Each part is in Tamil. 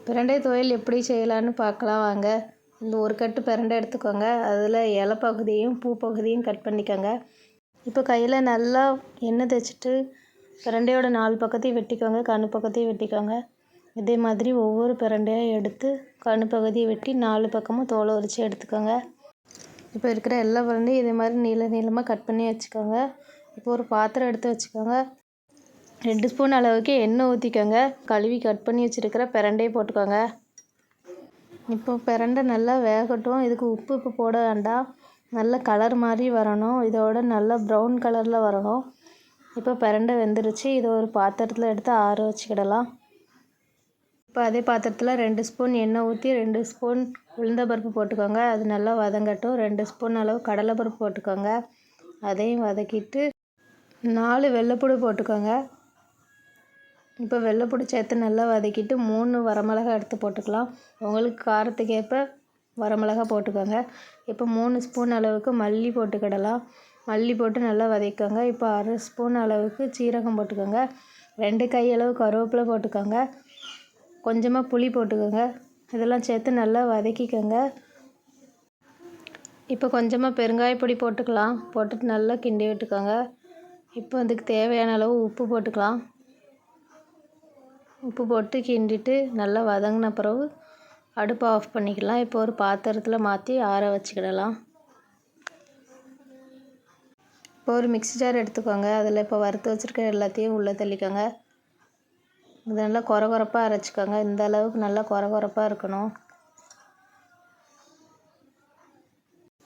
பிரண்டை துவையல் எப்படி செய்யலான்னு பார்க்கலாம் வாங்க. இந்த ஒரு கட்டு பிரண்டை எடுத்துக்கோங்க. அதில் இலை பகுதியும் பூ பகுதியும் கட் பண்ணிக்கோங்க. இப்போ கையில் நல்லா எண்ணெய் தேய்ச்சிட்டு பிரண்டையோட 4 பக்கத்தையும் வெட்டிக்கோங்க, கணு பக்கத்தையும் வெட்டிக்கோங்க. இதே மாதிரி ஒவ்வொரு பிரண்டையாக எடுத்து கணு பகுதியை வெட்டி 4 பக்கமும் தோலை உரித்து எடுத்துக்கோங்க. இப்போ இருக்கிற எல்லா பிரண்டையும் இதே மாதிரி நீளமாக கட் பண்ணி வச்சுக்கோங்க. இப்போ ஒரு பாத்திரம் எடுத்து வச்சுக்கோங்க. 2 ஸ்பூன் அளவுக்கு எண்ணெய் ஊற்றிக்கோங்க. கழுவி கட் பண்ணி வச்சுருக்கிற பிரண்டையை போட்டுக்கோங்க. இப்போ பிரண்டை நல்லா வேகட்டும். இதுக்கு உப்பு இப்போ போட வேண்டாம். நல்ல கலர் மாதிரி வரணும். இதோட நல்லா ப்ரௌன் கலரில் வரணும். இப்போ பிரண்டை வெந்துருச்சு. இதை ஒரு பாத்திரத்தில் எடுத்து ஆற வச்சுக்கிடலாம். இப்போ அதே பாத்திரத்தில் 2 ஸ்பூன் எண்ணெய் ஊற்றி 2 ஸ்பூன் உளுந்தம்பருப்பு போட்டுக்கோங்க. அது நல்லா வதங்கட்டும். 2 ஸ்பூன் அளவு கடலைப்பருப்பு போட்டுக்கோங்க. அதையும் வதக்கிட்டு 4 வெள்ளைப்பூடு போட்டுக்கோங்க. இப்போ வெள்ளைப்பூடு சேர்த்து நல்லா வதக்கிட்டு 3 வரமிளகா எடுத்து போட்டுக்கலாம். உங்களுக்கு காரத்துக்கு ஏற்ப வரமிளகா போட்டுக்கோங்க. இப்போ 3 ஸ்பூன் அளவுக்கு மல்லி போட்டுக்கிடலாம். மல்லி போட்டு நல்லா வதக்கிக்கோங்க. இப்போ 1/2 ஸ்பூன் அளவுக்கு சீரகம் போட்டுக்கோங்க. 2 கையளவு கருவேப்பிலை போட்டுக்கோங்க. கொஞ்சமாக புளி போட்டுக்கோங்க. இதெல்லாம் சேர்த்து நல்லா வதக்கிக்கோங்க. இப்போ கொஞ்சமாக பெருங்காயப்பொடி போட்டுக்கலாம். போட்டுட்டு நல்லா கிண்டி விட்டுக்கோங்க. இப்போ அதுக்கு தேவையான அளவு உப்பு போட்டுக்கலாம். உப்பு போட்டு கிண்டிட்டு நல்லா வதங்கின பிறகு அடுப்பை ஆஃப் பண்ணிக்கலாம். இப்போ ஒரு பாத்திரத்தில் மாற்றி ஆற வச்சுக்கிடலாம். இப்போ ஒரு மிக்ஸி ஜார் எடுத்துக்கோங்க. அதில் இப்போ வறுத்து வச்சுருக்க எல்லாத்தையும் உள்ளே தள்ளிக்கோங்க. இது நல்லா கொரகொரப்பாக அரைச்சிக்கோங்க. இந்த அளவுக்கு நல்லா கொரகொரப்பாக இருக்கணும்.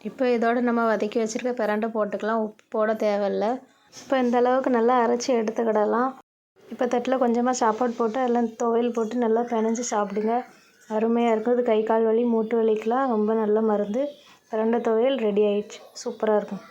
இப்போ இதோடு நம்ம வதக்கி வச்சுருக்க பிரண்டை போட்டுக்கலாம். உப்பு போட தேவையில்லை. இப்போ இந்த அளவுக்கு நல்லா அரைச்சி எடுத்துக்கிடலாம். இப்போ தட்டில் கொஞ்சமாக சாப்பாடு போட்டு எல்லாம் துவையல் போட்டு நல்லா பிணைஞ்சி சாப்பிடுங்க. அருமையாக இருக்கும். இது கை கால் வலி மூட்டு வலிக்கெலாம் ரொம்ப நல்ல மருந்து. பிரண்டை துவையல் ரெடி ஆயிடுச்சு. சூப்பராக இருக்கும்.